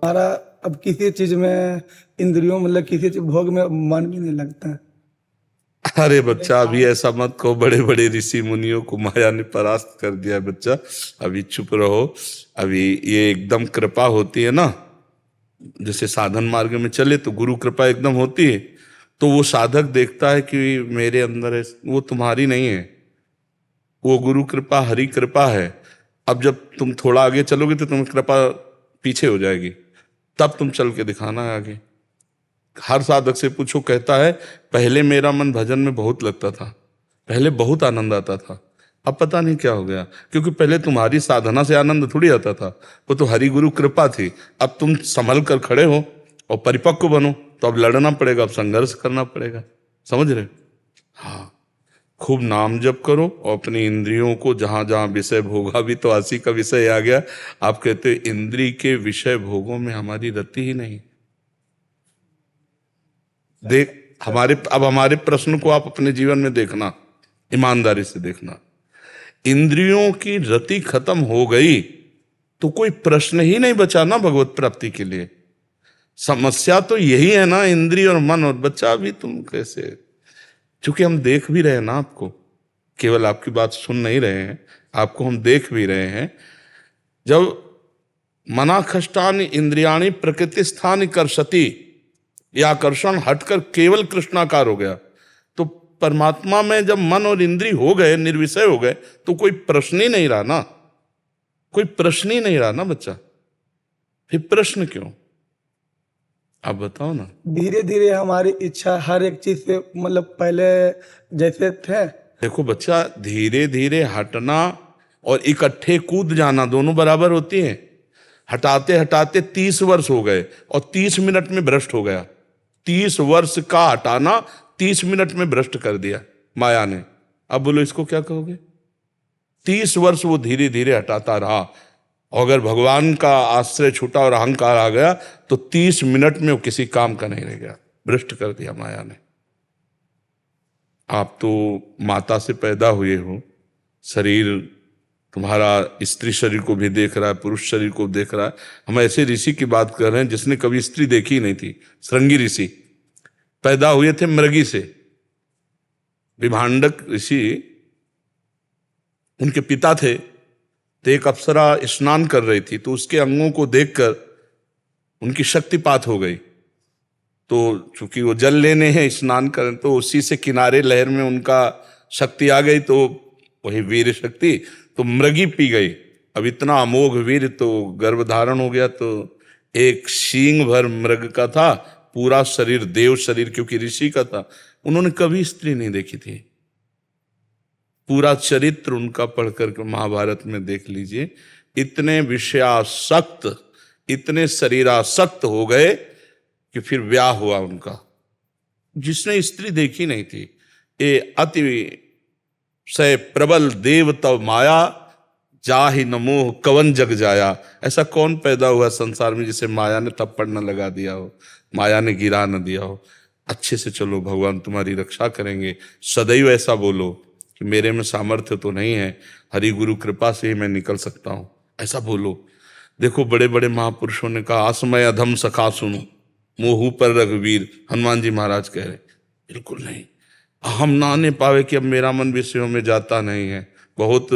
हमारा अब किसी चीज में इंद्रियों मतलब किसी चीज भोग में मन भी नहीं लगता है। अरे बच्चा, अभी ऐसा मत कहो, बड़े बड़े ऋषि मुनियों को माया ने परास्त कर दिया है बच्चा। अभी चुप रहो। अभी ये एकदम कृपा होती है ना, जैसे साधन मार्ग में चले तो गुरु कृपा एकदम होती है, तो वो साधक देखता है कि मेरे अंदर है, वो तुम्हारी नहीं है, वो गुरु कृपा हरि कृपा है। अब जब तुम थोड़ा आगे चलोगे तो तुम्हें कृपा पीछे हो जाएगी, तब तुम चल के दिखाना है आगे। हर साधक से पूछो, कहता है पहले मेरा मन भजन में बहुत लगता था, पहले बहुत आनंद आता था, अब पता नहीं क्या हो गया। क्योंकि पहले तुम्हारी साधना से आनंद थोड़ी आता था, वो तो हरि गुरु कृपा थी। अब तुम संभल कर खड़े हो और परिपक्व बनो, तो अब लड़ना पड़ेगा, अब संघर्ष करना पड़ेगा। समझ रहे? हाँ, खूब नाम जप करो और अपनी इंद्रियों को, जहां जहां विषय भोगा, भी तो आसी का विषय आ गया। आप कहते हो इंद्री के विषय भोगों में हमारी रति ही नहीं। देख, हमारे प्रश्न को आप अपने जीवन में देखना, ईमानदारी से देखना। इंद्रियों की रति खत्म हो गई तो कोई प्रश्न ही नहीं बचा ना भगवत प्राप्ति के लिए। समस्या तो यही है ना, इंद्रिय और मन। और बच्चा भी तुम कैसे, क्योंकि हम देख भी रहे हैं ना आपको, केवल आपकी बात सुन नहीं रहे हैं, आपको हम देख भी रहे हैं। जब मनाखष्टानि इंद्रियाणि प्रकृति स्थान कर्षति, यह आकर्षण हटकर केवल कृष्णाकार हो गया, तो परमात्मा में जब मन और इंद्रिय हो गए, निर्विषय हो गए, तो कोई प्रश्न ही नहीं रहा ना, कोई प्रश्न ही नहीं रहा ना बच्चा। फिर प्रश्न क्यों, आप बताओ ना। धीरे धीरे हमारी इच्छा हर एक चीज से मतलब पहले जैसे थे। देखो बच्चा, धीरे धीरे हटना और इकट्ठे कूद जाना दोनों बराबर होती हैं। हटाते हटाते 30 वर्ष हो गए और 30 मिनट में भ्रष्ट हो गया। 30 वर्ष का हटाना 30 मिनट में भ्रष्ट कर दिया माया ने। अब बोलो इसको क्या कहोगे? 30 वर्ष वो धीरे धीरे हटाता रहा, और अगर भगवान का आश्रय छूटा और अहंकार आ गया तो 30 मिनट में वो किसी काम का नहीं रह गया, भ्रष्ट कर दिया माया ने। आप तो माता से पैदा हुए हो, शरीर तुम्हारा स्त्री शरीर को भी देख रहा है, पुरुष शरीर को देख रहा है। हम ऐसे ऋषि की बात कर रहे हैं जिसने कभी स्त्री देखी नहीं थी। श्रृंगी ऋषि पैदा हुए थे मृगी से। विभांडक ऋषि, उनके पिता थे, तो एक अप्सरा स्नान कर रही थी, तो उसके अंगों को देखकर उनकी शक्तिपात हो गई। तो चूंकि वो जल लेने हैं, स्नान करें, तो उसी से किनारे लहर में उनका शक्ति आ गई, तो वही वीर शक्ति, तो मृगी पी गई। अब इतना अमोघ वीर, तो गर्भधारण हो गया, तो एक सींग भर मृग का था, पूरा शरीर देव शरीर, क्योंकि ऋषि का था। उन्होंने कभी स्त्री नहीं देखी थी। पूरा चरित्र उनका पढ़कर के महाभारत में देख लीजिए। इतने विषयासक्त, इतने शरीरासक्त हो गए कि फिर ब्याह हुआ उनका, जिसने स्त्री देखी नहीं थी। ये अति सय प्रबल देव तव माया, जाहि न मोह कवन जग जाया। ऐसा कौन पैदा हुआ संसार में जिसे माया ने थप्पड़ न लगा दिया हो, माया ने गिरा न दिया हो। अच्छे से चलो, भगवान तुम्हारी रक्षा करेंगे। सदैव ऐसा बोलो कि मेरे में सामर्थ्य तो नहीं है, हरि गुरु कृपा से ही मैं निकल सकता हूं, ऐसा बोलो। देखो, बड़े बड़े महापुरुषों ने कहा, असमय अधम सखा सुनो, मोहू पर रघुवीर। हनुमान जी महाराज कह रहे बिल्कुल नहीं, हम नाने पावे कि अब मेरा मन विषयों में जाता नहीं है। बहुत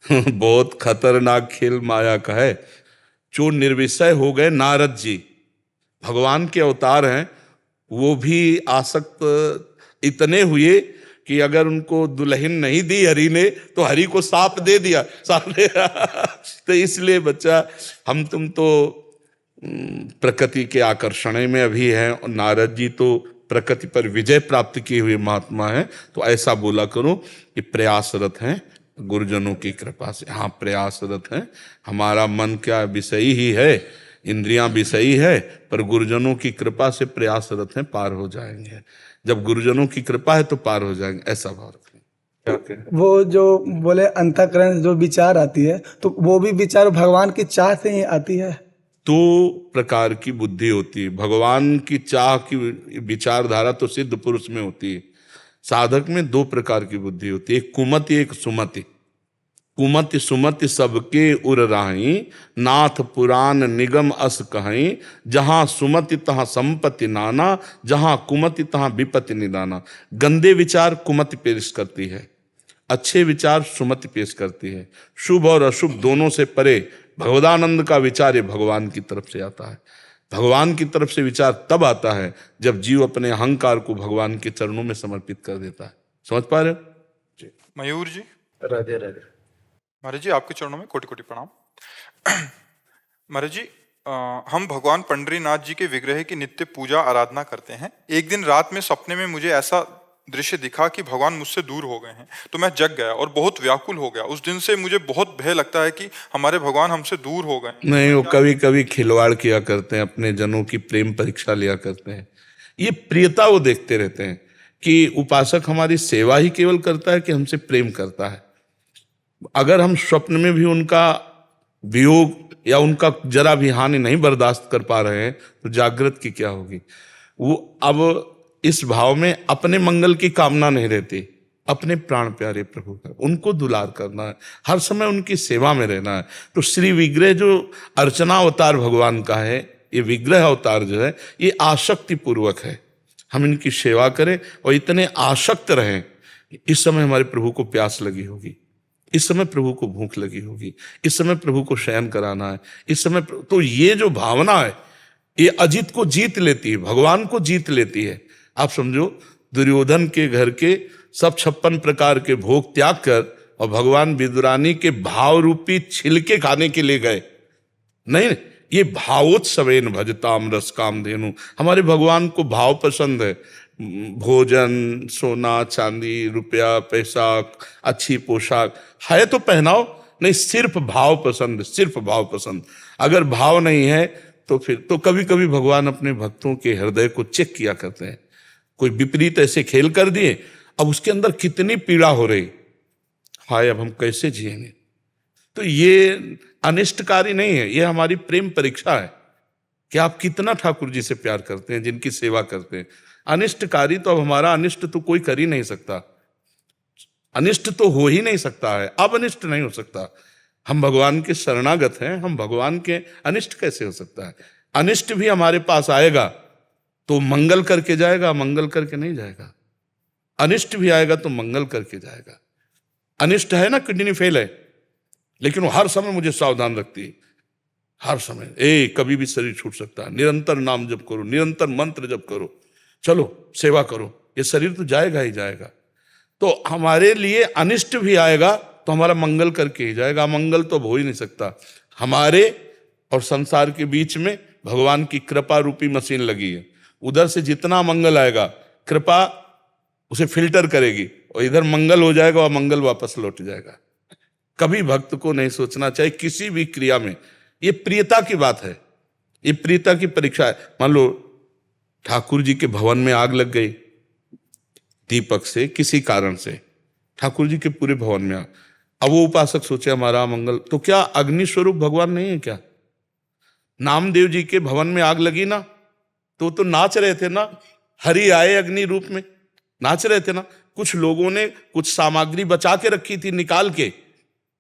बहुत खतरनाक खेल माया का है। जो निर्विषय हो गए, नारद जी भगवान के अवतार हैं, वो भी आसक्त इतने हुए कि अगर उनको दुल्हन नहीं दी हरि ने, तो हरि को साप दे दिया, साप दे तो इसलिए बच्चा, हम तुम तो प्रकृति के आकर्षण में अभी हैं, और नारद जी तो प्रकृति पर विजय प्राप्त किए हुए महात्मा हैं। तो ऐसा बोला करो कि प्रयासरत हैं गुरुजनों की कृपा से। हाँ, प्रयासरत हैं, हमारा मन क्या विषयी ही है, इंद्रियां विषयी है, पर गुरुजनों की कृपा से प्रयासरत हैं, पार हो जाएंगे। जब गुरुजनों की कृपा है तो पार हो जाएंगे, ऐसा भाव रखें। क्या कहें? वो जो बोले अंतःकरण जो विचार आती है, तो वो भी विचार भगवान की चाह से ही आती है। 2 प्रकार की बुद्धि होती है। भगवान की चाह की विचारधारा तो सिद्ध पुरुष में होती है। साधक में 2 प्रकार की बुद्धि होती है, एक कुमति, एक सुमति। कुमति सुमति सबके उर राही, नाथ पुराण निगम अस कहीं, जहां सुमति तहां संपत्ति नाना, जहां कुमति तहां विपत्ति निदाना। गंदे विचार कुमति पेश करती है, अच्छे विचार सुमति पेश करती है। शुभ और अशुभ दोनों से परे भगवदानंद का विचार ये भगवान की तरफ से आता है। भगवान की तरफ से विचार तब आता है जब जीव अपने अहंकार को भगवान के चरणों में समर्पित कर देता है। समझ पा रहे हो? जी मयूर जी। राधे राधे। महाराज जी आपके चरणों में कोटि कोटि प्रणाम। महाराज जी हम भगवान पंडरीनाथ जी के विग्रह की नित्य पूजा आराधना करते हैं। एक दिन रात में सपने में मुझे ऐसा दृश्य दिखा कि भगवान मुझसे दूर हो गए हैं, तो मैं जग गया और बहुत व्याकुल हो गया। उस दिन से मुझे बहुत भय लगता है कि हमारे भगवान हमसे दूर हो गए। नहीं, वो कभी कभी खिलवाड़ किया करते हैं, अपने जनों की प्रेम परीक्षा लिया करते हैं। ये प्रियता वो देखते रहते हैं कि उपासक हमारी सेवा ही केवल करता है कि हमसे प्रेम करता है। अगर हम स्वप्न में भी उनका वियोग या उनका जरा भी हानि नहीं बर्दाश्त कर पा रहे हैं तो जागृत की क्या होगी। वो अब इस भाव में अपने मंगल की कामना नहीं रहती, अपने प्राण प्यारे प्रभु का उनको दुलार करना है, हर समय उनकी सेवा में रहना है। तो श्री विग्रह जो अर्चना अवतार भगवान का है, ये विग्रह अवतार जो है ये आसक्ति पूर्वक है। हम इनकी सेवा करें और इतने आसक्त रहें। इस समय हमारे प्रभु को प्यास लगी होगी, इस समय प्रभु को भूख लगी होगी, इस समय प्रभु को शयन कराना है, इस समय तो ये जो भावना है ये अजित को जीत लेती है, भगवान को जीत लेती है। आप समझो दुर्योधन के घर के सब 56 प्रकार के भोग त्याग कर और भगवान विदुरानी के भाव रूपी छिलके खाने के लिए गए। नहीं, ये भावोत्सवेन भजताम रस काम धेनु। हमारे भगवान को भाव पसंद है, भोजन, सोना चांदी, रुपया पैसा, अच्छी पोशाक है तो पहनाओ, नहीं सिर्फ भाव पसंद, सिर्फ भाव पसंद। अगर भाव नहीं है तो फिर तो कभी कभी भगवान अपने भक्तों के हृदय को चेक किया करते हैं। कोई विपरीत ऐसे खेल कर दिए, अब उसके अंदर कितनी पीड़ा हो रही, हाय अब हम कैसे जिएंगे। तो ये अनिष्टकारी नहीं है, ये हमारी प्रेम परीक्षा है कि आप कितना ठाकुर जी से प्यार करते हैं, जिनकी सेवा करते हैं। अनिष्टकारी तो अब हमारा अनिष्ट तो कोई कर ही नहीं सकता, अनिष्ट तो हो ही नहीं सकता है, अब अनिष्ट नहीं हो सकता। हम भगवान के शरणागत हैं, हम भगवान के अनिष्ट कैसे हो सकता है। अनिष्ट भी हमारे पास आएगा तो मंगल करके जाएगा, मंगल करके नहीं जाएगा। अनिष्ट भी आएगा तो मंगल करके जाएगा। अनिष्ट है ना, किडनी फेल है, लेकिन वो हर समय मुझे सावधान रखती है, हर समय कभी भी शरीर छूट सकता है। निरंतर नाम जप करो, निरंतर मंत्र जप करो, चलो सेवा करो, ये शरीर तो जाएगा ही जाएगा। तो हमारे लिए अनिष्ट भी आएगा तो हमारा मंगल करके ही जाएगा, मंगल तो हो ही नहीं सकता। हमारे और संसार के बीच में भगवान की कृपा रूपी मशीन लगी है, उधर से जितना मंगल आएगा कृपा उसे फिल्टर करेगी और इधर मंगल हो जाएगा और मंगल वापस लौट जाएगा। कभी भक्त को नहीं सोचना चाहिए किसी भी क्रिया में, ये प्रियता की बात है, ये प्रियता की परीक्षा है। मान लो ठाकुर जी के भवन में आग लग गई दीपक से, किसी कारण से ठाकुर जी के पूरे भवन में आग। अब वो उपासक सोचे हमारा मंगल, तो क्या अग्नि स्वरूप भगवान नहीं है क्या? नामदेव जी के भवन में आग लगी ना, तो नाच रहे थे ना, हरि आए अग्नि रूप में, नाच रहे थे ना। कुछ लोगों ने कुछ सामग्री बचा के रखी थी निकाल के,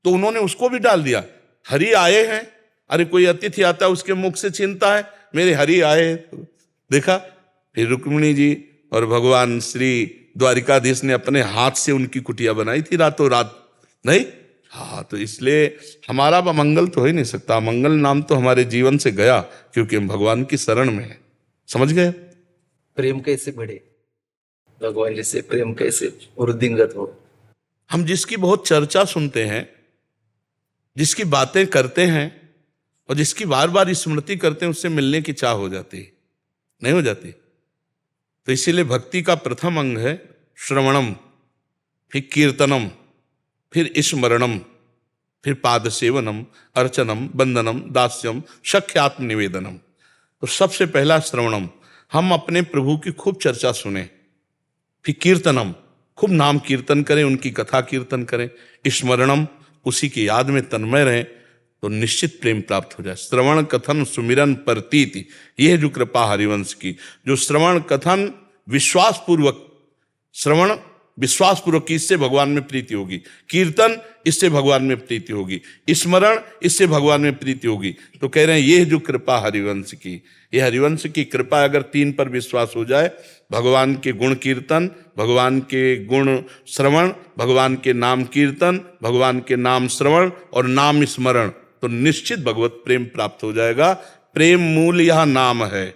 तो उन्होंने उसको भी डाल दिया। हरि आए हैं, अरे कोई अतिथि आता है उसके मुख से छीनता है मेरे हरि आए हैं। देखा, फिर रुक्मिणी जी और भगवान श्री द्वारिकाधीश ने अपने हाथ से उनकी कुटिया बनाई थी रातों रात, नहीं? हाँ, तो इसलिए हमारा मंगल तो हो ही नहीं सकता। मंगल नाम तो हमारे जीवन से गया क्योंकि हम भगवान की शरण में है। समझ गए? प्रेम कैसे बढ़े, भगवान जी से प्रेम कैसे वृद्धिंगत हो। हम जिसकी बहुत चर्चा सुनते हैं, जिसकी बातें करते हैं और जिसकी बार बार स्मृति करते हैं, उससे मिलने की चाह हो जाती है, नहीं हो जाती? तो इसीलिए भक्ति का प्रथम अंग है श्रवणम, फिर कीर्तनम, फिर स्मरणम, फिर पाद सेवनम, अर्चनम, वंदनम, दास्यम, शक्यात्म निवेदनम। तो सबसे पहला श्रवणम, हम अपने प्रभु की खूब चर्चा सुने। फिर कीर्तनम, खूब नाम कीर्तन करें, उनकी कथा कीर्तन करें। स्मरणम, उसी की याद में तन्मय रहें तो निश्चित प्रेम प्राप्त हो जाए। श्रवण कथन सुमिरन प्रतीति, यह है जो कृपा हरिवंश की। जो श्रवण कथन विश्वास पूर्वक श्रवण विश्वास पूर्वक की इससे भगवान में प्रीति होगी, कीर्तन इससे भगवान में प्रीति होगी, स्मरण इससे भगवान में प्रीति होगी। तो कह रहे हैं ये जो कृपा हरिवंश की, ये हरिवंश की कृपा अगर 3 पर विश्वास हो जाए, भगवान के गुण कीर्तन, भगवान के गुण श्रवण, भगवान के नाम कीर्तन, भगवान के नाम श्रवण और नाम स्मरण, तो निश्चित भगवत प्रेम प्राप्त हो जाएगा। प्रेम मूल यह नाम है,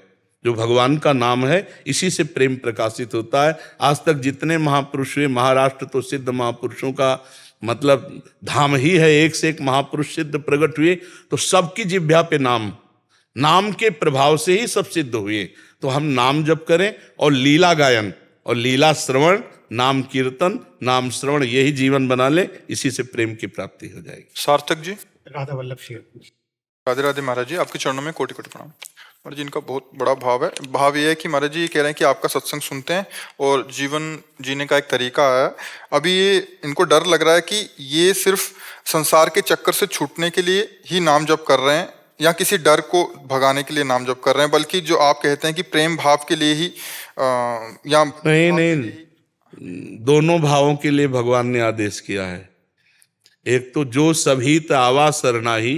जो भगवान का नाम है, इसी से प्रेम प्रकाशित होता है। आज तक जितने महापुरुष हुए, महाराष्ट्र तो सिद्ध महापुरुषों का मतलब धाम ही है, एक से एक महापुरुष सिद्ध प्रकट हुए, तो सबकी जिह्वा पे नाम के प्रभाव से ही सब सिद्ध हुए। तो हम नाम जप करें और लीला गायन और लीला श्रवण, नाम कीर्तन, नाम श्रवण, यही जीवन बना ले, इसी से प्रेम की प्राप्ति हो जाएगी। सार्थक जी। राधा वल्लभ श्री राधे राधे महाराज जी, आपके चरणों में कोटि कोटि प्रणाम। महाराज जी, इनका बहुत बड़ा भाव है। भाव ये है कि महाराज जी ये कह रहे हैं कि आपका सत्संग सुनते हैं और जीवन जीने का एक तरीका है। अभी ये इनको डर लग रहा है कि ये सिर्फ संसार के चक्कर से छूटने के लिए ही नाम जप कर रहे हैं या किसी डर को भगाने के लिए नाम जप कर रहे हैं, बल्कि जो आप कहते हैं कि प्रेम भाव के लिए ही या नहीं, दोनों भावों के लिए भगवान ने आदेश किया है। एक तो जो सभी आवा सरनाही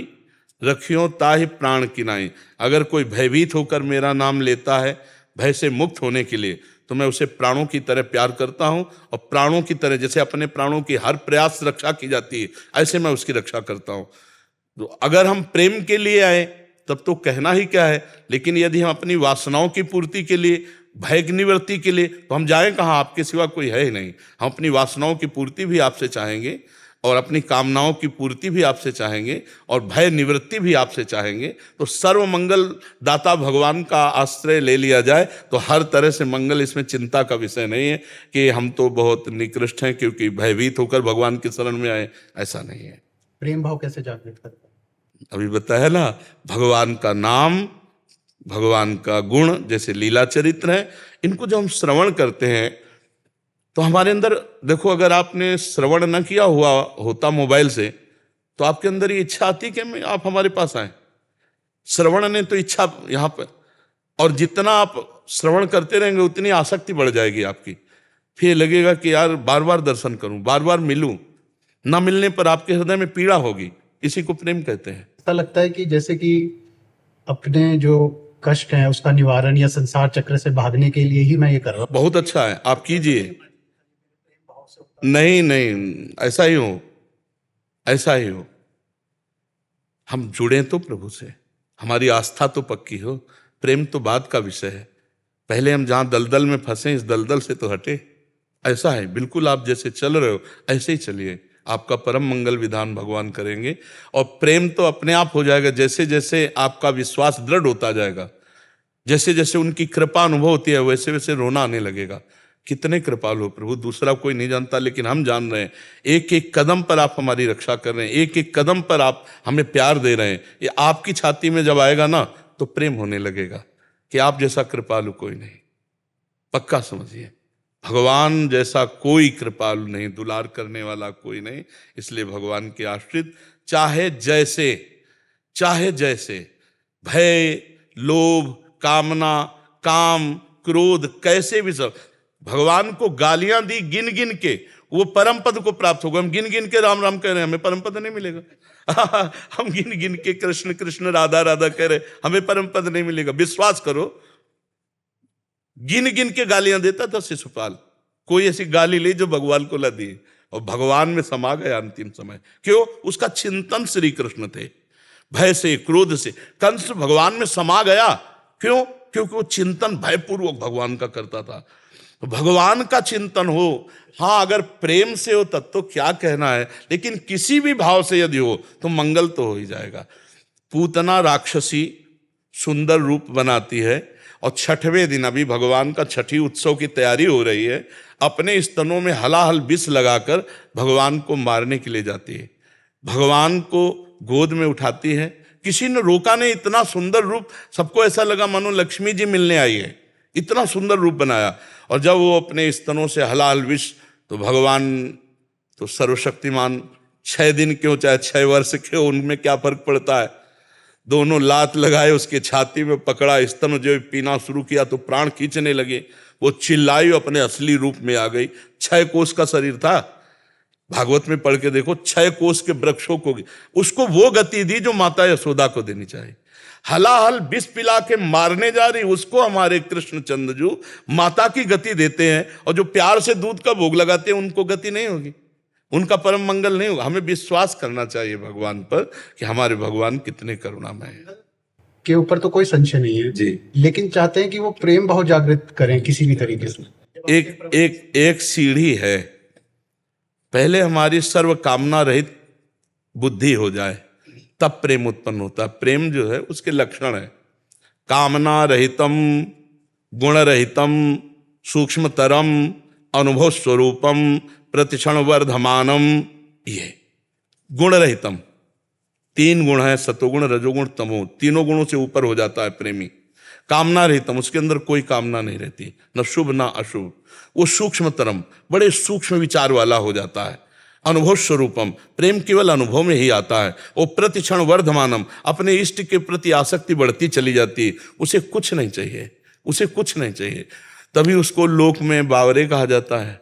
रखियो ताहि प्राण किनाई, अगर कोई भयभीत होकर मेरा नाम लेता है भय से मुक्त होने के लिए, तो मैं उसे प्राणों की तरह प्यार करता हूं और प्राणों की तरह, जैसे अपने प्राणों की हर प्रयास से रक्षा की जाती है, ऐसे मैं उसकी रक्षा करता हूं। तो अगर हम प्रेम के लिए आए तब तो कहना ही क्या है, लेकिन यदि हम अपनी वासनाओं की पूर्ति के लिए, भय की निवृत्ति के लिए, तो हम जाएं कहाँ, आपके सिवा कोई है ही नहीं। हम अपनी वासनाओं की पूर्ति भी आपसे चाहेंगे और अपनी कामनाओं की पूर्ति भी आपसे चाहेंगे और भय निवृत्ति भी आपसे चाहेंगे। तो सर्व मंगल दाता भगवान का आश्रय ले लिया जाए तो हर तरह से मंगल, इसमें चिंता का विषय नहीं है कि हम तो बहुत निकृष्ट हैं क्योंकि भयभीत होकर भगवान की शरण में आए, ऐसा नहीं है। प्रेम भाव कैसे जागृत करता है? अभी बताया ना, भगवान का नाम, भगवान का गुण, जैसे लीला चरित्र है, इनको जब हम श्रवण करते हैं तो हमारे अंदर, देखो अगर आपने श्रवण न किया हुआ होता मोबाइल से, तो आपके अंदर ये इच्छा आती कि आप हमारे पास आए। श्रवण ने तो इच्छा यहाँ पर, और जितना आप श्रवण करते रहेंगे उतनी आसक्ति बढ़ जाएगी आपकी। फिर लगेगा कि यार बार बार दर्शन करूं, बार बार मिलूं। न मिलने पर आपके हृदय में पीड़ा होगी, इसी को प्रेम कहते हैं। ऐसा लगता है कि जैसे कि अपने जो कष्ट है उसका निवारण या संसार चक्र से भागने के लिए ही मैं ये कर रहा हूँ। बहुत अच्छा है, आप कीजिए। नहीं, ऐसा ही हो, ऐसा ही हो। हम जुड़े तो प्रभु से, हमारी आस्था तो पक्की हो, प्रेम तो बाद का विषय है। पहले हम जहां दलदल में फंसे, इस दलदल से तो हटे। ऐसा है, बिल्कुल आप जैसे चल रहे हो ऐसे ही चलिए, आपका परम मंगल विधान भगवान करेंगे। और प्रेम तो अपने आप हो जाएगा, जैसे जैसे आपका विश्वास दृढ़ होता जाएगा, जैसे जैसे उनकी कृपा अनुभव होती है, वैसे वैसे रोना आने लगेगा। कितने कृपालु हो प्रभु, दूसरा कोई नहीं जानता, लेकिन हम जान रहे हैं। एक एक कदम पर आप हमारी रक्षा कर रहे हैं, एक एक कदम पर आप हमें प्यार दे रहे हैं। ये आपकी छाती में जब आएगा ना, तो प्रेम होने लगेगा कि आप जैसा कृपालु कोई नहीं। पक्का समझिए, भगवान जैसा कोई कृपालु नहीं, दुलार करने वाला कोई नहीं। इसलिए भगवान के आश्रित चाहे जैसे भय, लोभ, कामना, काम, क्रोध, कैसे भी सब, भगवान को गालियां दी गिन गिन के, वो परम पद को प्राप्त होगा। हम गिन गिन के राम राम कह रहे हैं, हमें परम पद नहीं मिलेगा। हम गिन गिन के कृष्ण कृष्ण राधा राधा कह रहे, हमें परम पद नहीं मिलेगा। विश्वास करो, गिन गिन के गालियां देता था शिशुपाल, कोई ऐसी गाली ली जो भगवान को ला दी, और भगवान में समा गया अंतिम समय। क्यों? उसका चिंतन श्री कृष्ण थे। भय से, क्रोध से कंस भगवान में समा गया। क्यों? क्योंकि वो चिंतन भयपूर्वक भगवान का करता था। तो भगवान का चिंतन हो, हाँ अगर प्रेम से हो तब तो क्या कहना है, लेकिन किसी भी भाव से यदि हो तो मंगल तो हो ही जाएगा। पूतना राक्षसी सुंदर रूप बनाती है, और 6वें दिन अभी भगवान का छठी उत्सव की तैयारी हो रही है, अपने स्तनों में हलाहल विष लगाकर भगवान को मारने के लिए जाती है। भगवान को गोद में उठाती है, किसी ने रोका नहीं। इतना सुंदर रूप, सबको ऐसा लगा मानो लक्ष्मी जी मिलने आई है, इतना सुंदर रूप बनाया। और जब वो अपने स्तनों से हलाहल विष, तो भगवान तो सर्वशक्तिमान, 6 दिन क्यों चाहे 6 वर्ष क्यों, उनमें क्या फर्क पड़ता है। दोनों लात लगाए, उसके छाती में पकड़ा, स्तन जो पीना शुरू किया तो प्राण खींचने लगे। वो चिल्लाई अपने असली रूप में आ गई। 6 कोस का शरीर था, भागवत में पढ़ के देखो, 6 कोस के वृक्षों को उसको वो गति दी जो माता यशोदा को देनी चाहिए। हलाहल विष पिला के मारने जा रही उसको हमारे कृष्णचंद्र जी माता की गति देते हैं, और जो प्यार से दूध का भोग लगाते हैं उनको गति नहीं होगी, उनका परम मंगल नहीं होगा। हमें विश्वास करना चाहिए भगवान पर कि हमारे भगवान कितने करुणामय हैं। के ऊपर तो कोई संशय नहीं है जी। लेकिन चाहते हैं कि वो प्रेम बहुत जागृत करें किसी भी तरीके से। एक सीढ़ी है, पहले हमारी सर्व कामना रहित बुद्धि हो जाए तब प्रेम उत्पन्न होता है। प्रेम जो है उसके लक्षण है कामना रहितम, गुण रहितम, सूक्ष्मतरम, अनुभव स्वरूपम, प्रतिक्षण वर्धमानम। ये गुण रहितम, 3 गुण है, सतोगुण, रजोगुण, तमो, तीनों गुणों से ऊपर हो जाता है प्रेमी। कामना रहितम, उसके अंदर कोई कामना नहीं रहती, न शुभ न अशुभ। वो सूक्ष्मतरम, बड़े सूक्ष्म विचार वाला हो जाता है। अनुभव स्वरूपम, प्रेम केवल अनुभव में ही आता है। वो प्रतिक्षण वर्धमानम, अपने इष्ट के प्रति आसक्ति बढ़ती चली जाती है, उसे कुछ नहीं चाहिए, उसे कुछ नहीं चाहिए। तभी उसको लोक में बावरे कहा जाता है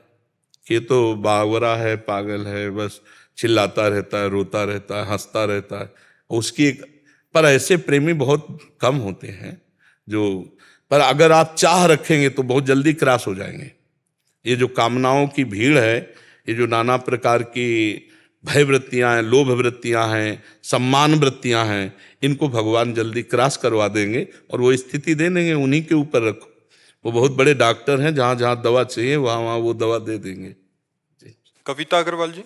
कि ये तो बावरा है, पागल है, बस चिल्लाता रहता है, रोता रहता है, हंसता रहता है। उसकी पर ऐसे प्रेमी बहुत कम होते हैं जो, पर अगर आप चाह रखेंगे तो बहुत जल्दी क्रॉस हो जाएंगे। ये जो कामनाओं की भीड़ है, ये जो नाना प्रकार की भय वृत्तियाँ हैं, लोभ वृत्तियाँ हैं, सम्मान वृत्तियाँ हैं, इनको भगवान जल्दी क्रॉस करवा देंगे और वो स्थिति दे देंगे। उन्हीं के ऊपर रखो, वो बहुत बड़े डॉक्टर हैं, जहाँ जहाँ दवा चाहिए वहाँ वहाँ वो दवा दे देंगे। कविता अग्रवाल जी।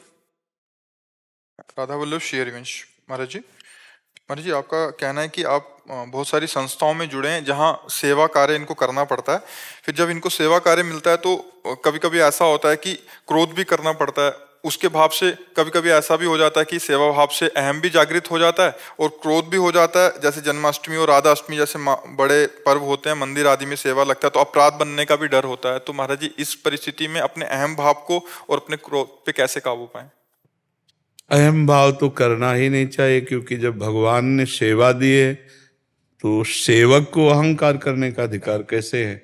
राधा वल्लभ श्री हरिवंश महाराज जी। महाराज जी, आपका कहना है कि आप बहुत सारी संस्थाओं में जुड़े हैं जहां सेवा कार्य इनको करना पड़ता है। फिर जब इनको सेवा कार्य मिलता है तो कभी कभी ऐसा होता है कि क्रोध भी करना पड़ता है। उसके भाव से कभी कभी ऐसा भी हो जाता है कि सेवा भाव से अहम भी जागृत हो जाता है और क्रोध भी हो जाता है। जैसे जन्माष्टमी और राधा अष्टमी जैसे बड़े पर्व होते हैं, मंदिर आदि में सेवा लगता है, तो अपराध बनने का भी डर होता है। तो महाराज जी, इस परिस्थिति में अपने अहम भाव को और अपने क्रोध पे कैसे काबू पाएं? अहम भाव तो करना ही नहीं चाहिए, क्योंकि जब भगवान ने सेवा दी है तो सेवक को अहंकार करने का अधिकार कैसे है?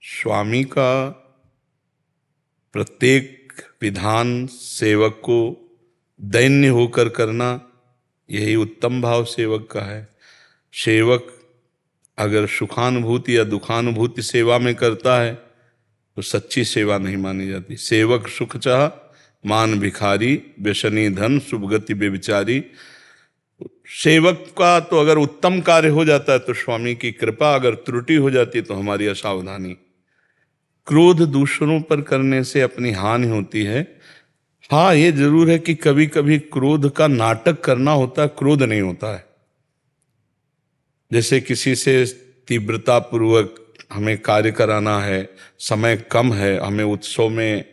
स्वामी का प्रत्येक विधान सेवक को दैन्य होकर करना, यही उत्तम भाव सेवक का है। सेवक अगर सुखानुभूति या दुखानुभूति सेवा में करता है तो सच्ची सेवा नहीं मानी जाती। सेवक सुख चाह मान भिखारी, व्यसनी धन, शुभगति बेविचारी। सेवक का तो अगर उत्तम कार्य हो जाता है तो स्वामी की कृपा, अगर त्रुटि हो जाती है तो हमारी असावधानी। क्रोध दूसरों पर करने से अपनी हानि होती है। हाँ, ये जरूर है कि कभी कभी क्रोध का नाटक करना होता है, क्रोध नहीं होता है। जैसे किसी से तीव्रता पूर्वक हमें कार्य कराना है, समय कम है, हमें उत्सव में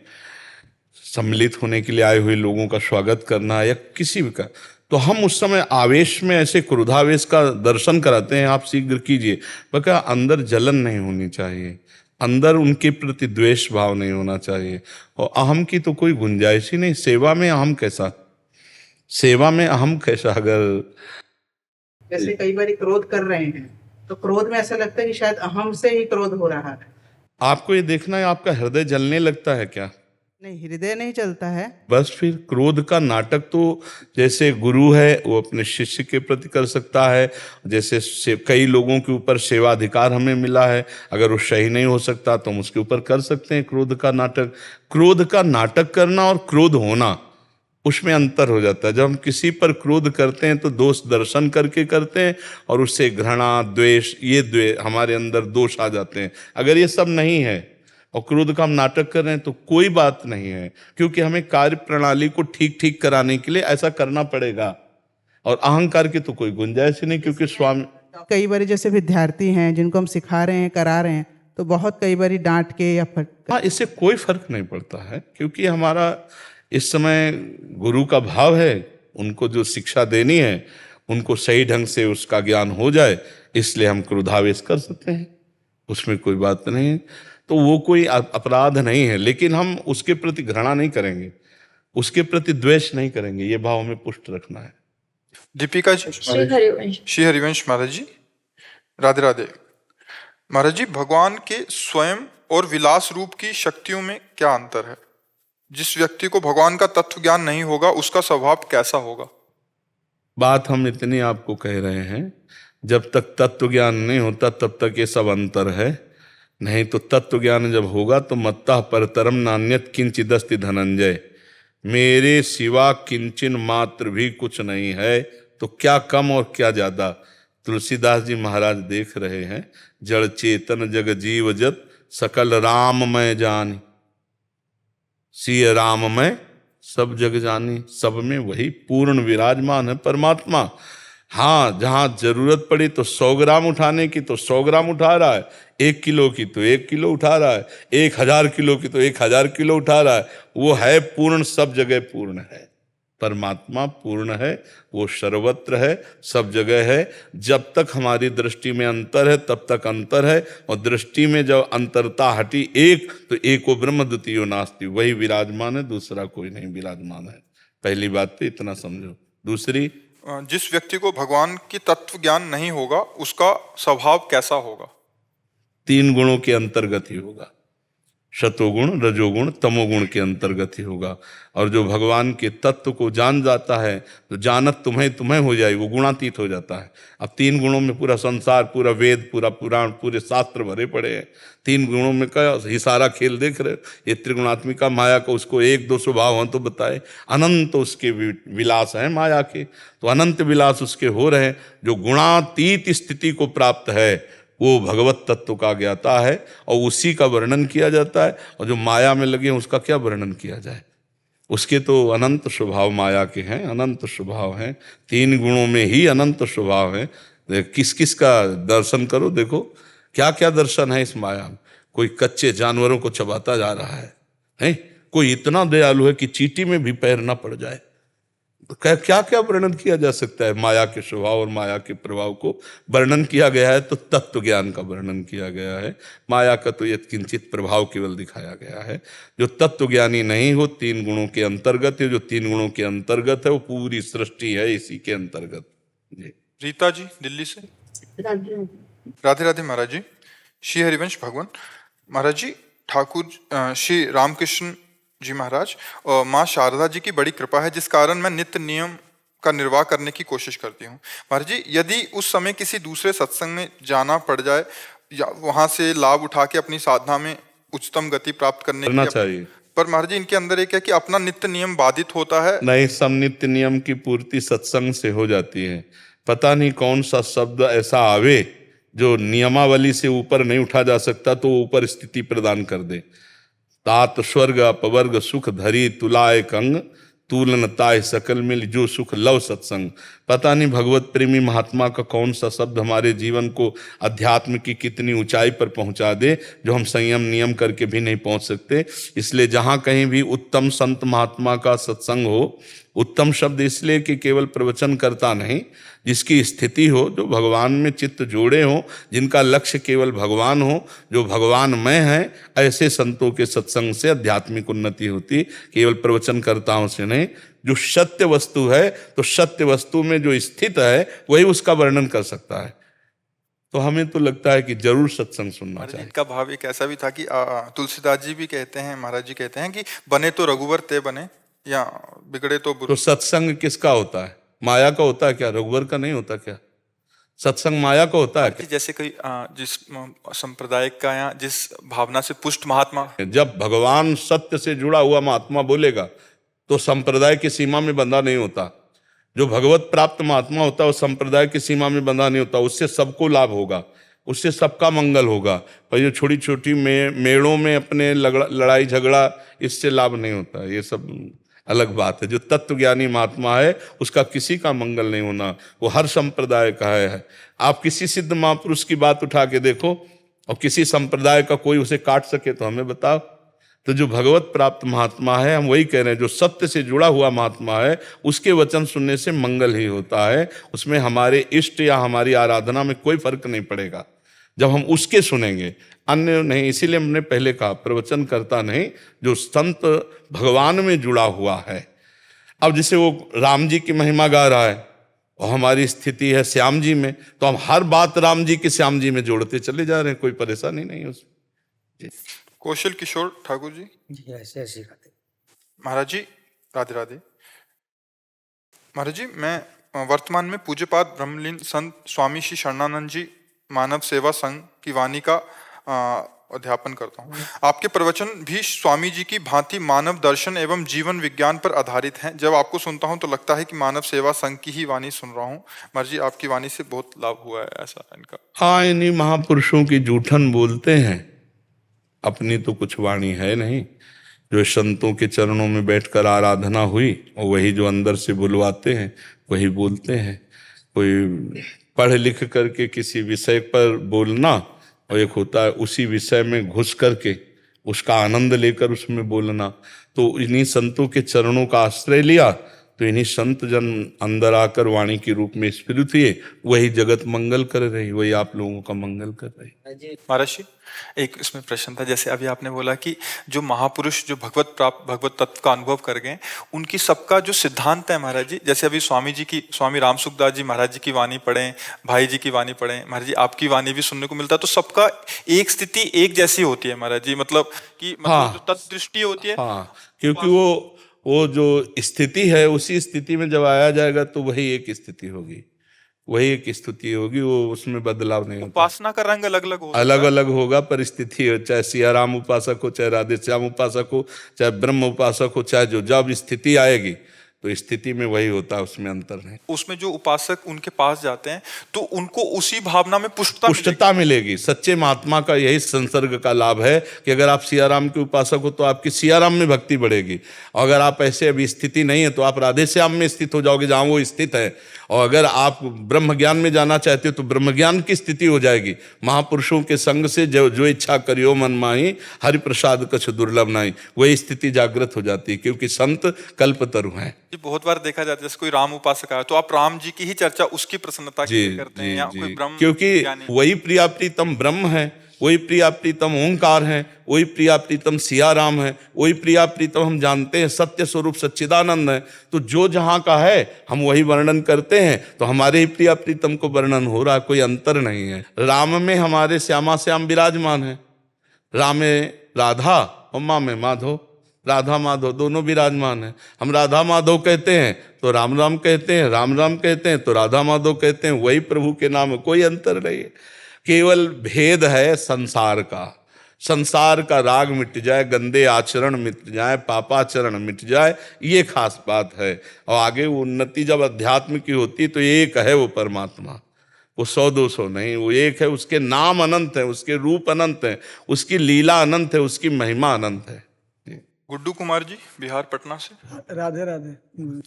सम्मिलित होने के लिए आए हुए लोगों का स्वागत करना है या किसी भी का, तो हम उस समय आवेश में ऐसे क्रोधावेश का दर्शन कराते हैं, आप शीघ्र कीजिए। पर अंदर जलन नहीं होनी चाहिए, अंदर उनके प्रति द्वेष भाव नहीं होना चाहिए, और अहम की तो कोई गुंजाइश ही नहीं। सेवा में अहम कैसा, सेवा में अहम कैसा? अगर जैसे कई बार क्रोध कर रहे हैं तो क्रोध में ऐसा लगता है कि शायद अहम से ही क्रोध हो रहा है। आपको ये देखना है आपका हृदय जलने लगता है क्या? नहीं, हृदय नहीं चलता है। बस फिर क्रोध का नाटक तो जैसे गुरु है वो अपने शिष्य के प्रति कर सकता है, जैसे कई लोगों के ऊपर सेवाधिकार हमें मिला है, अगर वो सही नहीं हो सकता तो हम उसके ऊपर कर सकते हैं क्रोध का नाटक। क्रोध का नाटक करना और क्रोध होना, उसमें अंतर हो जाता है। जब हम किसी पर क्रोध करते हैं तो दोष दर्शन करके करते हैं और उससे घृणा, द्वेष, ये हमारे अंदर दोष आ जाते हैं। अगर ये सब नहीं है और क्रोध का हम नाटक कर रहे हैं तो कोई बात नहीं है, क्योंकि हमें कार्य प्रणाली को ठीक ठीक कराने के लिए ऐसा करना पड़ेगा, और अहंकार की तो कोई गुंजाइश ही नहीं। क्योंकि स्वामी कई बार जैसे विद्यार्थी हैं जिनको हम सिखा रहे हैं, करा रहे हैं, तो बहुत कई बार डांट के या हाँ, इससे कोई फर्क नहीं पड़ता है, क्योंकि हमारा इस समय गुरु का भाव है, उनको जो शिक्षा देनी है उनको सही ढंग से उसका ज्ञान हो जाए, इसलिए हम क्रोधावेश कर सकते हैं, उसमें कोई बात नहीं है। तो वो कोई अपराध नहीं है, लेकिन हम उसके प्रति घृणा नहीं करेंगे, उसके प्रति द्वेष नहीं करेंगे, ये भाव हमें पुष्ट रखना है। दीपिका जी। श्री हरिवंश। श्री हरिवंश महाराज जी, राधे राधे। महाराज जी, भगवान के स्वयं और विलास रूप की शक्तियों में क्या अंतर है? जिस व्यक्ति को भगवान का तत्व ज्ञान नहीं होगा उसका स्वभाव कैसा होगा? बात हम इतनी आपको कह रहे हैं, जब तक तत्व ज्ञान नहीं होता तब तक ये सब अंतर है। नहीं तो तत्व ज्ञान जब होगा तो मत्तः परतरम नान्यत किंचिदस्ति धनंजय, मेरे सिवा किंचन मात्र भी कुछ नहीं है, तो क्या कम और क्या ज्यादा। तुलसीदास जी महाराज देख रहे हैं, जड़ चेतन जग जीव जत सकल राम मैं जानी, सिय राम मैं सब जग जानी। सब में वही पूर्ण विराजमान है परमात्मा। हाँ, जहां जरूरत पड़ी तो 100 ग्राम उठाने की तो 100 ग्राम उठा रहा है, 1 किलो की तो 1 किलो उठा रहा है, 1000 किलो की तो 1000 किलो उठा रहा है। वो है पूर्ण, सब जगह पूर्ण है। परमात्मा पूर्ण है, वो सर्वत्र है, सब जगह है। जब तक हमारी दृष्टि में अंतर है तब तक अंतर है, और दृष्टि में जब अंतरता हटी एक, तो एको ब्रह्म द्वितीयो नास्ति, वही विराजमान है, दूसरा कोई नहीं विराजमान है। पहली बात तो इतना समझो। दूसरी, जिस व्यक्ति को भगवान की तत्व ज्ञान नहीं होगा उसका स्वभाव कैसा होगा? 3 गुणों के अंतर्गत ही होगा, शतोगुण रजोगुण तमोगुण के अंतर्गत ही होगा। और जो भगवान के तत्व को जान जाता है तो जानत तुम्हें तुम्हें हो जाए, वो गुणातीत हो जाता है। अब 3 गुणों में पूरा संसार, पूरा वेद, पूरा पुराण, पूरे शास्त्र भरे पड़े हैं। 3 गुणों में का ही सारा खेल देख रहे हो। ये त्रिगुणात्मिका माया को उसको 1-2 स्वभाव हों तो बताए, अनंत उसके विलास हैं माया के, तो अनंत विलास उसके हो रहे हैं। जो गुणातीत स्थिति को प्राप्त है वो भगवत तत्व का ज्ञाता है, और उसी का वर्णन किया जाता है। और जो माया में लगे उसका क्या वर्णन किया जाए, उसके तो अनंत स्वभाव माया के हैं, अनंत स्वभाव हैं। 3 गुणों में ही अनंत स्वभाव है। किस किस का दर्शन करो, देखो क्या क्या दर्शन है इस माया में। कोई कच्चे जानवरों को चबाता जा रहा है? कोई इतना दयालु है कि चींटी में भी पैर ना पड़ जाए। क्या क्या क्या वर्णन किया जा सकता है। माया के स्वभाव और माया के प्रभाव को वर्णन किया गया है, तो तत्व ज्ञान का वर्णन किया गया है। माया का तो यत्किंचित प्रभाव केवल दिखाया गया है। जो तत्व ज्ञानी नहीं हो, 3 गुणों के अंतर्गत है। जो 3 गुणों के अंतर्गत है वो पूरी सृष्टि है इसी के अंतर्गत। जी। रीता जी दिल्ली से। राधे राधे महाराज जी। श्री हरिवंश भगवान महाराज जी, ठाकुर श्री रामकृष्ण जी महाराज और माँ शारदा जी की बड़ी कृपा है, जिस कारण मैं नित्य नियम का निर्वाह करने की कोशिश करती हूँ। महाराज जी, यदि उस समय किसी दूसरे सत्संग में जाना पड़ जाए या वहां से लाभ उठा के अपनी साधना में उच्चतम गति प्राप्त करना चाहिए, पर महाराज जी इनके अंदर एक है कि अपना नित्य नियम बाधित होता है। नहीं, सब नित्य नियम की पूर्ति सत्संग से हो जाती है। पता नहीं कौन सा शब्द ऐसा आवे जो नियमावली से ऊपर नहीं उठा जा सकता, तो ऊपर स्थिति प्रदान कर दे। तात स्वर्ग अपवर्ग सुख धरी तुलाए कंग, तूलन ताय सकल मिल जो सुख लव सत्संग। पता नहीं भगवत प्रेमी महात्मा का कौन सा शब्द हमारे जीवन को अध्यात्म की कितनी ऊंचाई पर पहुंचा दे, जो हम संयम नियम करके भी नहीं पहुंच सकते। इसलिए जहां कहीं भी उत्तम संत महात्मा का सत्संग हो, उत्तम शब्द इसलिए कि केवल प्रवचन करता नहीं, जिसकी स्थिति हो, जो भगवान में चित्त जोड़े हो, जिनका लक्ष्य केवल भगवान हो, जो भगवानमय है, ऐसे संतों के सत्संग से आध्यात्मिक उन्नति होती, केवल प्रवचन करताओं से नहीं। जो सत्य वस्तु है, तो सत्य वस्तु में जो स्थित है वही उसका वर्णन कर सकता है। तो हमें तो लगता है कि जरूर सत्संग सुनना चाहिए। इनका भाव एक ऐसा भी था कि तुलसीदास जी भी कहते हैं, महाराज जी कहते हैं कि बने तो रघुवर ते बने या बिगड़े तो बुरे। तो सत्संग किसका होता है? माया का होता है क्या? रघुवर का नहीं होता क्या? सत्संग माया का होता है क्या? जैसे कोई जिस संप्रदाय का या जिस भावना से पुष्ट महात्मा, जब भगवान सत्य से जुड़ा हुआ महात्मा बोलेगा तो संप्रदाय की सीमा में बंधा नहीं होता। जो भगवत प्राप्त महात्मा होता है वो संप्रदाय की सीमा में बंधा नहीं होता। उससे सबको लाभ होगा, उससे सबका मंगल होगा। पर ये छोटी छोटी मेड़ों में अपने लड़ाई झगड़ा, इससे लाभ नहीं होता। ये सब अलग बात है। जो तत्वज्ञानी महात्मा है उसका किसी का मंगल नहीं होना, वो हर संप्रदाय का है। आप किसी सिद्ध महापुरुष की बात उठा के देखो और किसी संप्रदाय का कोई उसे काट सके तो हमें बताओ। तो जो भगवत प्राप्त महात्मा है, हम वही कह रहे हैं, जो सत्य से जुड़ा हुआ महात्मा है, उसके वचन सुनने से मंगल ही होता है। उसमें हमारे इष्ट या हमारी आराधना में कोई फर्क नहीं पड़ेगा जब हम उसके सुनेंगे, अन्य नहीं। इसीलिए हमने पहले कहा प्रवचन करता नहीं, जो संत भगवान में जुड़ा हुआ है। अब जैसे वो राम जी की महिमा गा रहा है, और हमारी स्थिति है श्याम जी में, तो हम हर बात राम जी के श्याम जी में जोड़ते चले जा रहे हैं, कोई परेशानी नहीं है उसमें। कौशल किशोर ठाकुर जी। जी ऐसे ऐसे राधे। महाराज जी राधे राधे। महाराज जी मैं वर्तमान में पूज्यपाद ब्रह्मलीन संत स्वामी श्री शरणानंद जी मानव सेवा संघ की वाणी का अध्यापन करता हूँ। आपके प्रवचन भी स्वामी जी की भांति मानव दर्शन एवं जीवन विज्ञान पर आधारित हैं। जब आपको सुनता हूँ तो लगता है कि मानव सेवा संघ की ही वाणी सुन रहा हूँ। महाराज जी आपकी वाणी से बहुत लाभ हुआ है, ऐसा इनका। हाँ, इन्हीं महापुरुषों की जूठन बोलते हैं, अपनी तो कुछ वाणी है नहीं। जो संतों के चरणों में बैठकर आराधना हुई और वही जो अंदर से बुलवाते हैं वही बोलते हैं। कोई पढ़ लिख करके किसी विषय पर बोलना और एक होता है उसी विषय में घुस करके उसका आनंद लेकर उसमें बोलना। तो इन्हीं संतों के चरणों का आश्रय लिया तो इन्हीं संत जन अंदर आकर वाणी के रूप में स्फुरित हुए, वही जगत मंगल कर रही, वही आप लोगों का मंगल कर रही। महाराज जी एक इसमें प्रश्न था, जैसे अभी आपने बोला कि जो महापुरुष जो भगवत तत्व का अनुभव कर गए उनकी सबका जो सिद्धांत है महाराज जी, जैसे अभी स्वामी राम सुखदास जी महाराज जी की वाणी पढ़ें, भाई जी की वाणी पढ़ें, महाराज जी आपकी वाणी भी सुनने को मिलता है, तो सबका एक स्थिति एक जैसी होती है महाराज जी, मतलब कि हाँ, जो तत्व दृष्टि होती है। हाँ, क्योंकि वो जो स्थिति है उसी स्थिति में जब आया जाएगा तो वही एक स्थिति होगी, वही एक स्थिति होगी, वो उसमें बदलाव नहीं होता। उपासना का रंग अलग अलग होगा, अलग अलग होगा, परिस्थिति हो, चाहे सियाराम उपासक हो, चाहे राधे श्याम उपासक हो, चाहे ब्रह्म उपासक हो, चाहे जो जब स्थिति आएगी तो स्थिति में वही होता है, उसमें अंतर नहीं। उसमें जो उपासक उनके पास जाते हैं तो उनको उसी भावना में पुष्टता मिलेगी। सच्चे महात्मा का यही संसर्ग का लाभ है कि अगर आप सियाराम के उपासक हो तो आपकी सियाराम में भक्ति बढ़ेगी, और अगर आप ऐसे अभी स्थिति नहीं है तो आप राधे श्याम में स्थित हो जाओगे जहां वो स्थित है, और अगर आप ब्रह्म ज्ञान में जाना चाहते हो तो ब्रह्म ज्ञान की स्थिति हो जाएगी। महापुरुषों के संग से जो इच्छा करियो मन माही, हरि प्रसाद कछ दुर्लभ नाही, वही स्थिति जागृत हो जाती है, क्योंकि संत कल्पतरु हैं। बहुत बार देखा जाता है जैसे कोई राम उपासक है तो आप राम जी की ही चर्चा उसकी प्रसन्नता के लिए करते हैं, या कोई ब्रह्म, क्योंकि वही प्रिया प्रीतम ब्रह्म है, वही प्रिया प्रीतम ओंकार है, वही प्रिया प्रीतम सियाराम है, वही प्रिया प्रीतम हम जानते हैं सत्य स्वरूप सच्चिदानंद है। तो जो जहां का है हम वही वर्णन करते हैं, तो हमारे ही प्रिया प्रीतम को वर्णन हो रहा है, कोई अंतर नहीं है। राम में हमारे श्यामा श्याम विराजमान है, राम में राधा और माँ में माधव, राधा माधव दोनों विराजमान है। हम राधा माधव कहते हैं तो राम राम कहते हैं, राम राम कहते हैं तो राधा माधव कहते हैं, वही प्रभु के नाम, कोई अंतर नहीं है। केवल भेद है संसार का, संसार का राग मिट जाए, गंदे आचरण मिट जाए, पापाचरण मिट जाए, ये खास बात है। और आगे वो उन्नति जब अध्यात्म की होती तो एक है वो परमात्मा, वो 100-200 नहीं, वो एक है, उसके नाम अनंत है, उसके रूप अनंत है, उसकी लीला अनंत है, उसकी महिमा अनंत है। गुड्डू कुमार जी बिहार पटना से। राधे राधे।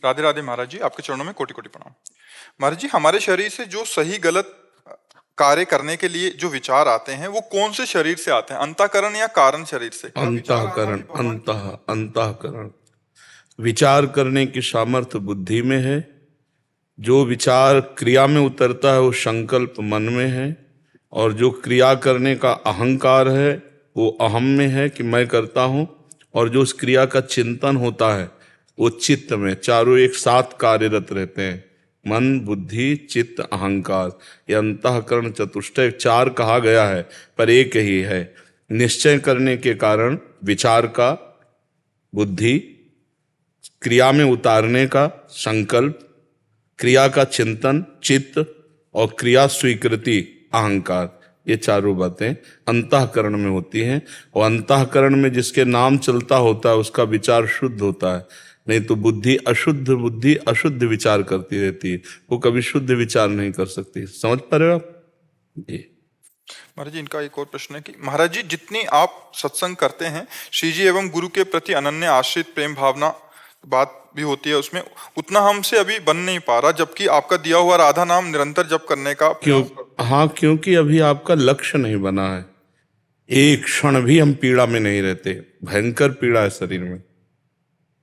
राधे राधे महाराज जी, आपके चरणों में कोटि कोटि प्रणाम। महाराज जी हमारे शरीर से जो सही गलत कार्य करने के लिए जो विचार आते हैं वो कौन से शरीर से आते हैं, अंतःकरण या कारण शरीर से? अंतःकरण, अंतःकरण। विचार करने की सामर्थ्य बुद्धि में है, जो विचार क्रिया में उतरता है वो संकल्प मन में है, और जो क्रिया करने का अहंकार है वो अहम में है कि मैं करता हूँ, और जो उस क्रिया का चिंतन होता है वो चित्त में। चारों एक साथ कार्यरत रहते हैं, मन बुद्धि चित्त अहंकार, ये अंतःकरण चतुष्टय 4 कहा गया है पर एक ही है। निश्चय करने के कारण विचार का, बुद्धि क्रिया में उतारने का संकल्प, क्रिया का चिंतन चित्त, और क्रिया स्वीकृति अहंकार, ये चारों बातें अंतःकरण में होती हैं। और अंतःकरण में जिसके नाम चलता होता है उसका विचार शुद्ध होता है, नहीं तो बुद्धि अशुद्ध विचार करती रहती है, वो कभी शुद्ध विचार नहीं कर सकती। समझ पा रहे हो आप? जी महाराज जी इनका एक और प्रश्न है कि महाराज जी जितनी आप सत्संग करते हैं श्री जी एवं गुरु के प्रति अनन्य आश्रित प्रेम भावना बात भी होती है, उसमें उतना हमसे अभी बन नहीं पा रहा, जबकि आपका दिया हुआ राधा नाम निरंतर जप करने का क्योंकि अभी आपका लक्ष्य नहीं बना है। एक क्षण भी हम पीड़ा में नहीं रहते, भयंकर पीड़ा है शरीर में।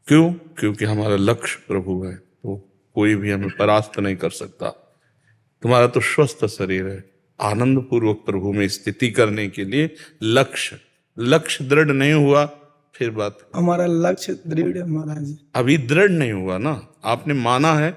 क्यों? क्योंकि हमारा लक्ष्य प्रभु है, तो कोई भी हमें परास्त नहीं कर सकता। तुम्हारा तो स्वस्थ शरीर है, आनंद पूर्वक प्रभु में स्थिति करने के लिए लक्ष्य दृढ़ नहीं हुआ, फिर बात। हमारा लक्ष्य दृढ़ है महाराज। अभी दृढ़ नहीं हुआ ना, आपने माना है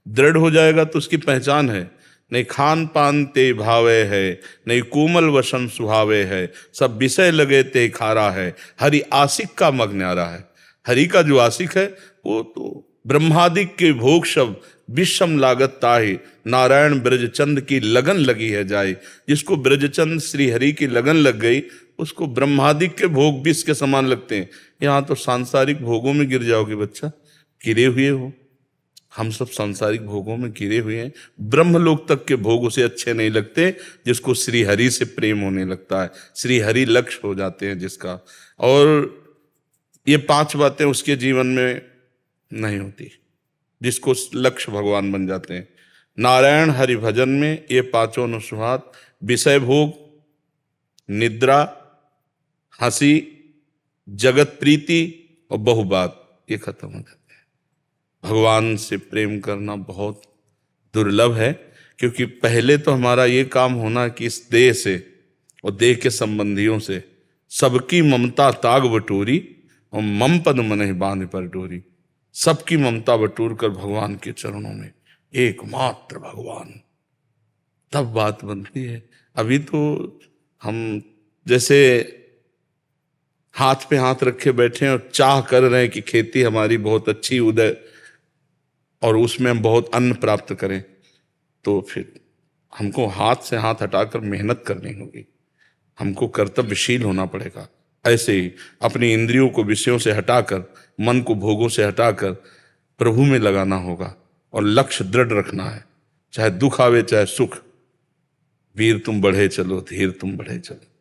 दृढ़ हो जाएगा तो उसकी पहचान है। नहीं खान पान ते भावे है, नहीं कोमल वसन सुहावे है, सब विषय लगे ते खारा है, हरि आशिक का मग न्यारा है। हरि का जो आशिक है वो तो ब्रह्मादिक के भोग सब विषम लागत ताहि, नारायण ब्रजचंद की लगन लगी है जाए। जिसको ब्रजचंद श्री हरि की लगन लग गई उसको ब्रह्मादिक के भोग विष के समान लगते हैं। यहाँ तो सांसारिक भोगों में गिर जाओगे बच्चा, गिरे हुए हो। हम सब सांसारिक भोगों में गिरे हुए हैं। ब्रह्मलोक तक के भोग उसे अच्छे नहीं लगते जिसको श्री हरि से प्रेम होने लगता है, श्री हरि लक्ष्य हो जाते हैं जिसका। और ये 5 बातें उसके जीवन में नहीं होती जिसको लक्ष्य भगवान बन जाते हैं। नारायण हरि भजन में ये 5 अनुस्वाद, विषय भोग, निद्रा, हंसी, जगत प्रीति और बहुबात, ये खत्म हो जाते हैं। भगवान से प्रेम करना बहुत दुर्लभ है, क्योंकि पहले तो हमारा ये काम होना कि इस देह से और देह के संबंधियों से सबकी ममता ताग बटोरी और मम पद मनहि बांध पर डोरी। सबकी ममता बटोर कर भगवान के चरणों में, एकमात्र भगवान, तब बात बनती है। अभी तो हम जैसे हाथ पे हाथ रखे बैठे हैं और चाह कर रहे हैं कि खेती हमारी बहुत अच्छी उदय और उसमें हम बहुत अन्न प्राप्त करें, तो फिर हमको हाथ से हाथ हटाकर मेहनत करनी होगी, हमको कर्तव्यशील होना पड़ेगा। ऐसे ही अपनी इंद्रियों को विषयों से हटाकर, मन को भोगों से हटाकर प्रभु में लगाना होगा और लक्ष्य दृढ़ रखना है। चाहे दुख आवे चाहे सुख, वीर तुम बढ़े चलो, धीर तुम बढ़े चलो।